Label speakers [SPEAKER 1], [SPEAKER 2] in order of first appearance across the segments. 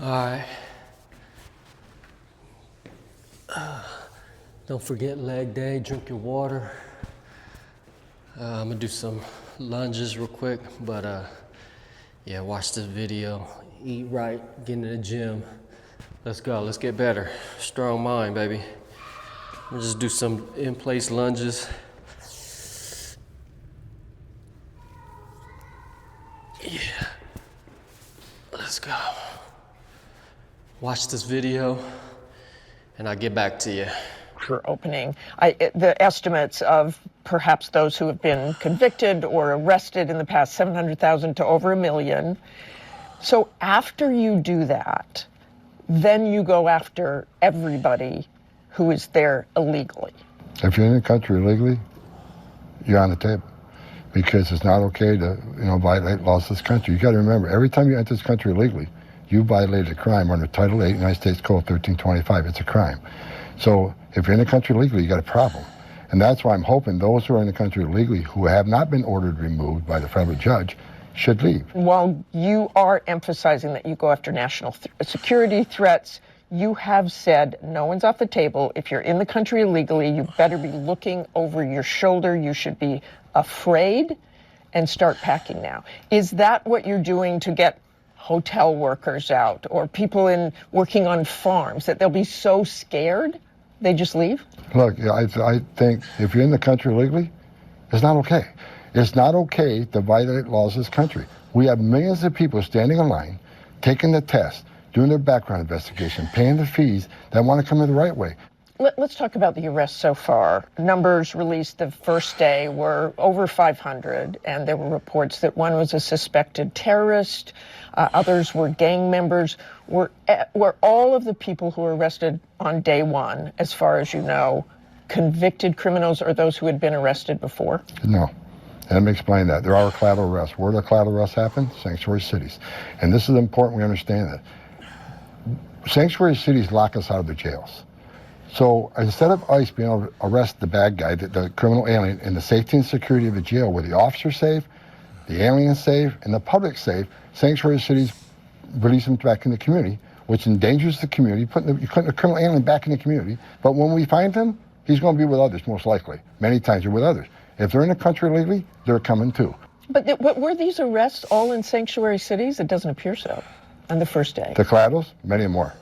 [SPEAKER 1] Alright. Don't forget leg day, drink your water. I'm gonna do some lunges real quick, but yeah, watch this video, eat right, get in the gym. Let's go, let's get better. Strong mind, baby. We'll just do some in-place lunges. Yeah, let's go. Watch this video, and I'll get back to you.
[SPEAKER 2] For opening, the estimates of perhaps those who have been convicted or arrested in the past, 700,000 to over 1 million. So after you do that, then you go after everybody who is there illegally.
[SPEAKER 3] If you're in the country illegally, you're on the table, because it's not okay to, violate laws of this country. You got to remember, every time you enter this country illegally, you violated a crime under Title 8, United States Code 1325. It's a crime. So if you're in the country illegally, you got a problem. And that's why I'm hoping those who are in the country illegally who have not been ordered removed by the federal judge should leave.
[SPEAKER 2] While you are emphasizing that you go after national security threats, you have said no one's off the table. If you're in the country illegally, you better be looking over your shoulder. You should be afraid and start packing now. Is that what you're doing to get hotel workers out or people working on farms, that they'll be so scared they just leave?
[SPEAKER 3] Look, I think if you're in the country illegally, it's not okay. It's not okay to violate laws of this country. We have millions of people standing in line, taking the test, doing their background investigation, paying the fees that want to come in the right way.
[SPEAKER 2] Let's talk about the arrests so far. Numbers released the first day were over 500, and there were reports that one was a suspected terrorist, others were gang members. Were all of the people who were arrested on day one, as far as you know, convicted criminals or those who had been arrested before?
[SPEAKER 3] No. And let me explain that. There are collateral arrests. Where do collateral arrests happen? Sanctuary cities. And this is important we understand that. Sanctuary cities lock us out of the jails. So instead of ICE being able to arrest the bad guy, the criminal alien, in the safety and security of the jail where the officer's safe, the alien's safe, and the public's safe, sanctuary cities release them back in the community, which endangers the community, putting the criminal alien back in the community. But when we find him, he's going to be with others, most likely. Many times they're with others. If they're in the country illegally, they're coming too.
[SPEAKER 2] But were these arrests all in sanctuary cities? It doesn't appear so on the first day.
[SPEAKER 3] The collaterals, many more.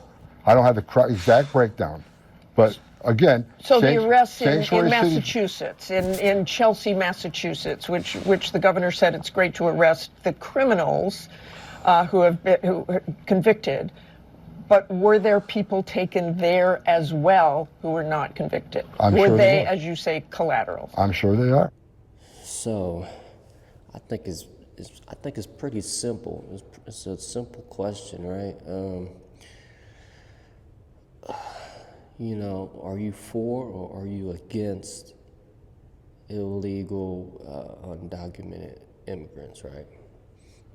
[SPEAKER 3] I don't have the exact breakdown. But again,
[SPEAKER 2] so the arrests in Massachusetts, in Chelsea, Massachusetts, which the governor said it's great to arrest the criminals who have been convicted, but were there people taken there as well who were not convicted? Were they, as you say, collateral?
[SPEAKER 3] I'm sure they are.
[SPEAKER 1] So, I think it's pretty simple. It's a simple question, right? Are you for or are you against illegal, undocumented immigrants, right?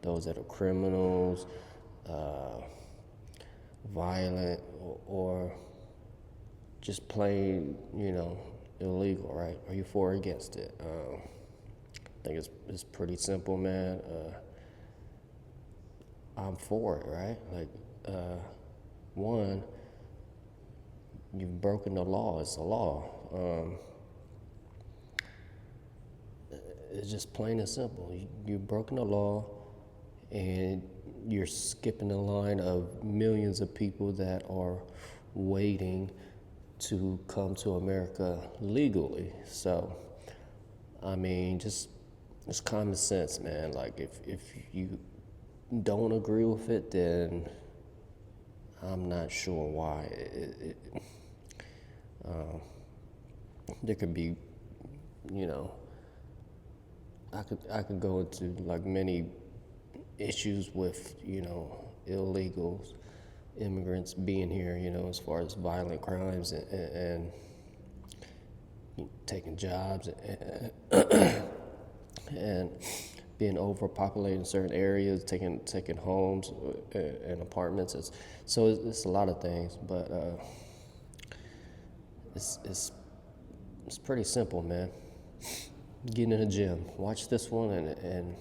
[SPEAKER 1] Those that are criminals, violent, or just plain, illegal, right? Are you for or against it? I think it's pretty simple, man. I'm for it, right? Like, one, you've broken the law. It's a law. It's just plain and simple. You've broken the law, and you're skipping the line of millions of people that are waiting to come to America legally. So, I mean, it's common sense, man. Like, if you don't agree with it, then I'm not sure why. There could be, I could go into like many issues with, illegals, immigrants being here, as far as violent crimes and taking jobs and being overpopulated in certain areas, taking homes and apartments. It's a lot of things, but it's pretty simple, man. Get in the gym, watch this one, and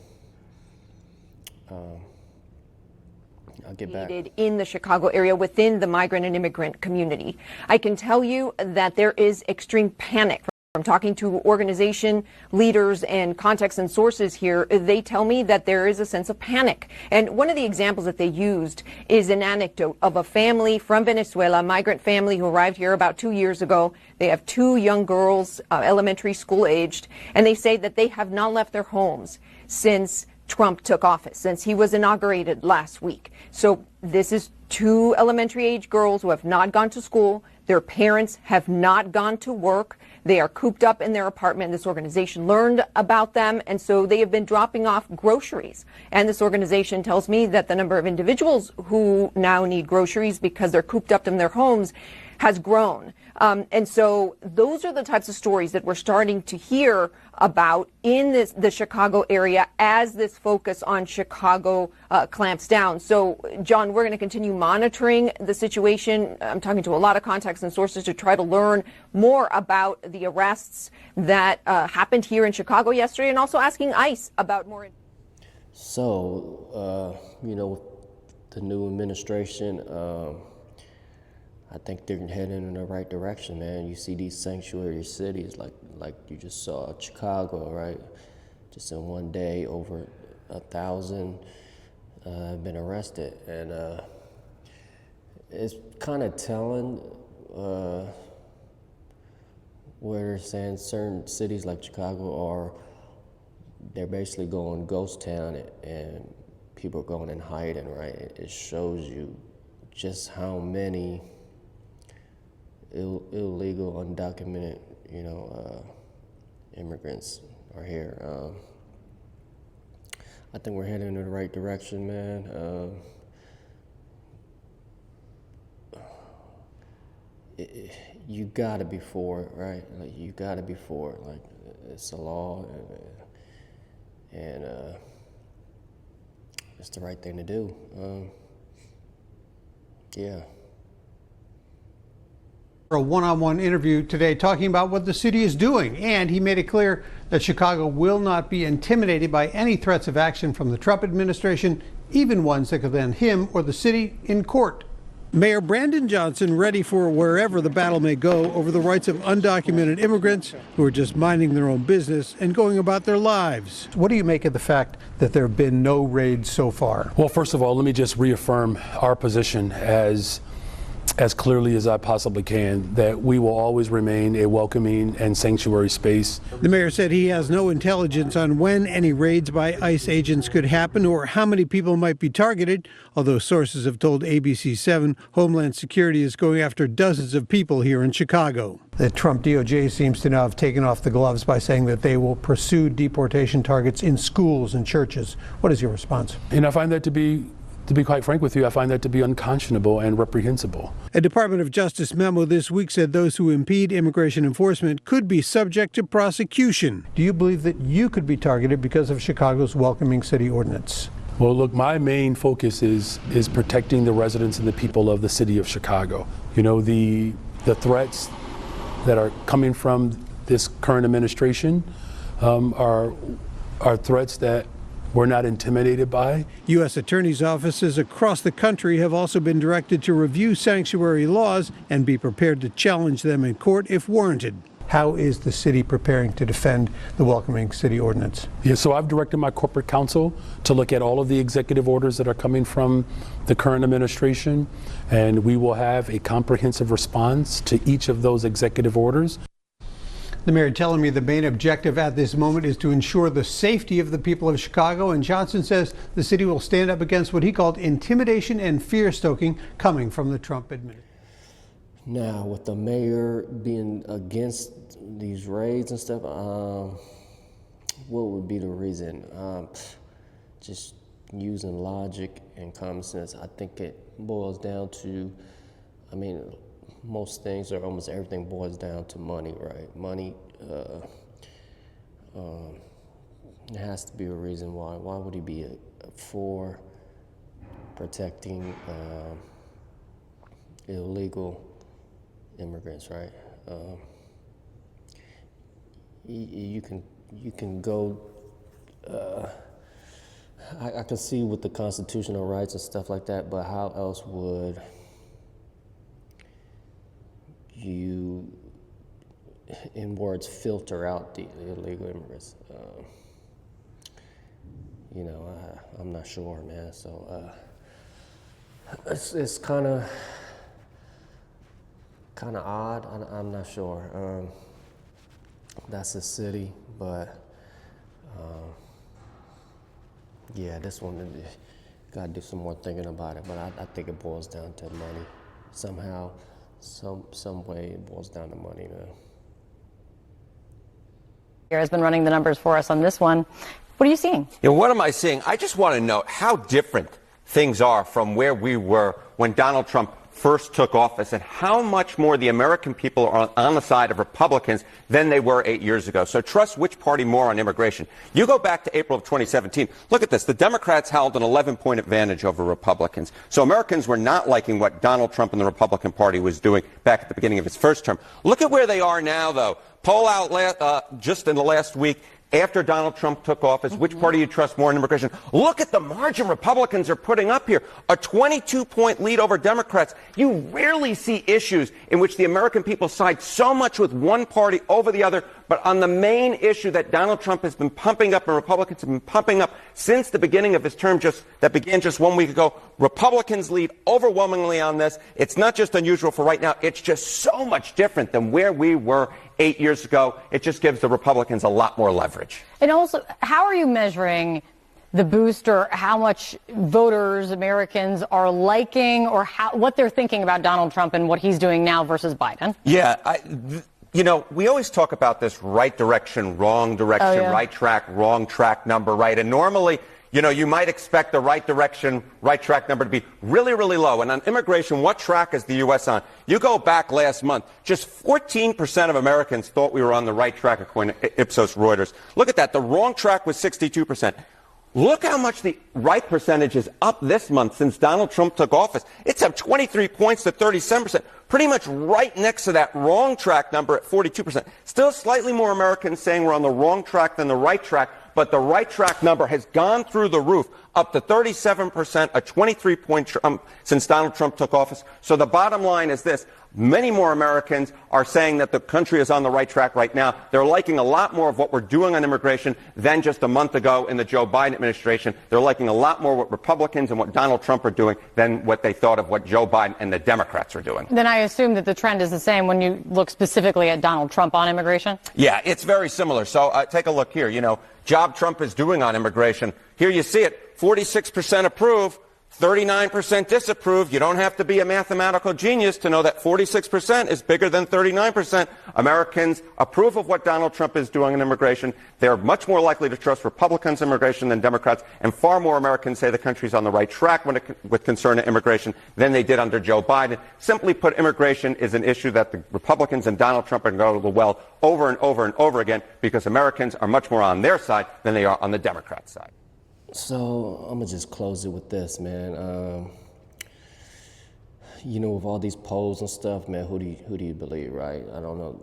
[SPEAKER 1] I'll get back.
[SPEAKER 4] In the Chicago area within the migrant and immigrant community. I can tell you that there is extreme panic. From talking to organization leaders and contacts and sources here, they tell me that there is a sense of panic. And one of the examples that they used is an anecdote of a family from Venezuela, a migrant family who arrived here about 2 years ago. They have 2 young girls, elementary school aged, and they say that they have not left their homes since Trump took office, since he was inaugurated last week. So this is 2 elementary age girls who have not gone to school. Their parents have not gone to work. They are cooped up in their apartment. This organization learned about them, and so they have been dropping off groceries. And this organization tells me that the number of individuals who now need groceries because they're cooped up in their homes has grown. And so those are the types of stories that we're starting to hear about in the Chicago area as this focus on Chicago clamps down. So, John, we're going to continue monitoring the situation. I'm talking to a lot of contacts and sources to try to learn more about the arrests that happened here in Chicago yesterday, and also asking ICE about more.
[SPEAKER 1] So, with the new administration, I think they're heading in the right direction, man. You see these sanctuary cities like you just saw Chicago, right? Just in one day, over 1,000 have been arrested, and it's kind of telling where they're saying certain cities like Chicago they're basically going ghost town, and people are going in hiding, right? It shows you just how many illegal, undocumented, immigrants are here. I think we're heading in the right direction, man. You gotta be for it, right? Like, you gotta be for it. Like, it's a law, and it's the right thing to do. Yeah.
[SPEAKER 5] A one-on-one interview today talking about what the city is doing, and he made it clear that Chicago will not be intimidated by any threats of action from the Trump administration, even ones that could land him or the city in court. Mayor Brandon Johnson ready for wherever the battle may go over the rights of undocumented immigrants who are just minding their own business and going about their lives. What do you make of the fact that there have been no raids so far?
[SPEAKER 6] Well, first of all, let me just reaffirm our position as clearly as I possibly can, that we will always remain a welcoming and sanctuary space.
[SPEAKER 5] The mayor said he has no intelligence on when any raids by ICE agents could happen or how many people might be targeted, although sources have told ABC7 Homeland Security is going after dozens of people here in Chicago. The Trump DOJ seems to now have taken off the gloves by saying that they will pursue deportation targets in schools and churches. What is your response?
[SPEAKER 6] And I find that to be quite frank with you, I find that to be unconscionable and reprehensible.
[SPEAKER 5] A Department of Justice memo this week said those who impede immigration enforcement could be subject to prosecution. Do you believe that you could be targeted because of Chicago's welcoming city ordinance?
[SPEAKER 6] Well, look, my main focus is protecting the residents and the people of the city of Chicago. The threats that are coming from this current administration are threats that we're not intimidated by.
[SPEAKER 5] U.S. attorneys' offices across the country have also been directed to review sanctuary laws and be prepared to challenge them in court if warranted. How is the city preparing to defend the welcoming city ordinance?
[SPEAKER 6] Yeah, so I've directed my corporate counsel to look at all of the executive orders that are coming from the current administration, and we will have a comprehensive response to each of those executive orders.
[SPEAKER 5] The mayor telling me the main objective at this moment is to ensure the safety of the people of Chicago, and Johnson says the city will stand up against what he called intimidation and fear-stoking coming from the Trump administration.
[SPEAKER 1] Now, with the mayor being against these raids and stuff, what would be the reason? Just using logic and common sense. I think it boils down to, most things or almost everything boils down to money, right? Money, there has to be a reason why. Why would he be for protecting illegal immigrants, right? You can go I can see with the constitutional rights and stuff like that, but how else would you, in words, filter out the illegal immigrants? I'm not sure, man. So it's kind of odd. I'm not sure. That's a city, but yeah, this one, gotta do some more thinking about it. But I think it boils down to money. Somehow, some way it boils down to money, man.
[SPEAKER 7] Has been running the numbers for us on this one. What are you seeing?
[SPEAKER 8] Yeah, what am I seeing? I just want to know how different things are from where we were when Donald Trump first took office, and how much more the American people are on the side of Republicans than they were 8 years ago. So trust which party more on immigration. You go back to April of 2017. Look at this. The Democrats held an 11-point advantage over Republicans. So Americans were not liking what Donald Trump and the Republican Party was doing back at the beginning of his first term. Look at where they are now, though. Poll out just in the last week, after Donald Trump took office, which party you trust more in immigration? Look at the margin Republicans are putting up here. A 22-point lead over Democrats. You rarely see issues in which the American people side so much with one party over the other, but on the main issue that Donald Trump has been pumping up and Republicans have been pumping up since the beginning of his term, that began just 1 week ago, Republicans lead overwhelmingly on this. It's not just unusual for right now. It's just so much different than where we were 8 years ago. It just gives the Republicans a lot more leverage.
[SPEAKER 7] And also, how are you measuring the boost, or how much voters, Americans, are liking, or what they're thinking about Donald Trump and what he's doing now versus Biden?
[SPEAKER 8] Yeah, we always talk about this right direction, wrong direction,
[SPEAKER 7] Oh, yeah.
[SPEAKER 8] right track, wrong track number, right? And normally, you might expect the right direction, right track number to be really, really low. And on immigration, what track is the U.S. on? You go back last month, just 14% of Americans thought we were on the right track, according to Ipsos Reuters. Look at that. The wrong track was 62%. Look how much the right percentage is up this month since Donald Trump took office. It's up 23 points to 37%, pretty much right next to that wrong track number at 42%. Still slightly more Americans saying we're on the wrong track than the right track, but the right track number has gone through the roof, up to 37%, a 23-point jump since Donald Trump took office. So the bottom line is this. Many more Americans are saying that the country is on the right track right now. They're liking a lot more of what we're doing on immigration than just a month ago in the Joe Biden administration. They're liking a lot more what Republicans and what Donald Trump are doing than what they thought of what Joe Biden and the Democrats are doing.
[SPEAKER 7] Then I assume that the trend is the same when you look specifically at Donald Trump on immigration?
[SPEAKER 8] Yeah, it's very similar. So take a look here. Job Trump is doing on immigration. Here you see it, 46% approve, 39% disapprove. You don't have to be a mathematical genius to know that 46% is bigger than 39%. Americans approve of what Donald Trump is doing in immigration. They're much more likely to trust Republicans' immigration than Democrats, and far more Americans say the country's on the right track with concern to immigration than they did under Joe Biden. Simply put, immigration is an issue that the Republicans and Donald Trump are going to go to the well over and over and over again, because Americans are much more on their side than they are on the Democrat side.
[SPEAKER 1] So I'm gonna just close it with this, man. With all these polls and stuff, man, who do you believe, right? I don't know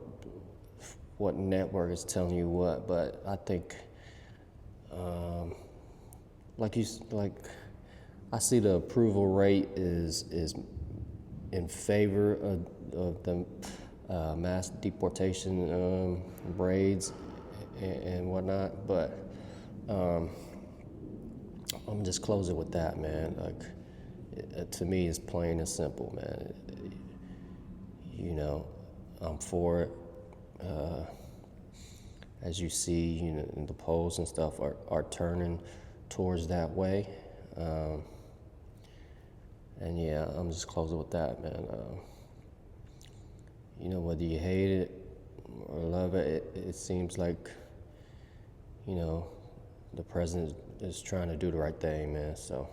[SPEAKER 1] what network is telling you what, but I think, I see the approval rate is in favor of the mass deportation raids and whatnot, but. I'm just closing with that, man. To me, it's plain and simple, man. I'm for it. As you see, the polls and stuff are turning towards that way. And yeah, I'm just closing with that, man. Whether you hate it or love it, it seems like, the president is trying to do the right thing, man. So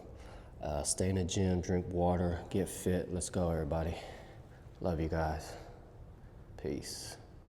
[SPEAKER 1] stay in the gym, drink water, get fit. Let's go, everybody. Love you guys. Peace.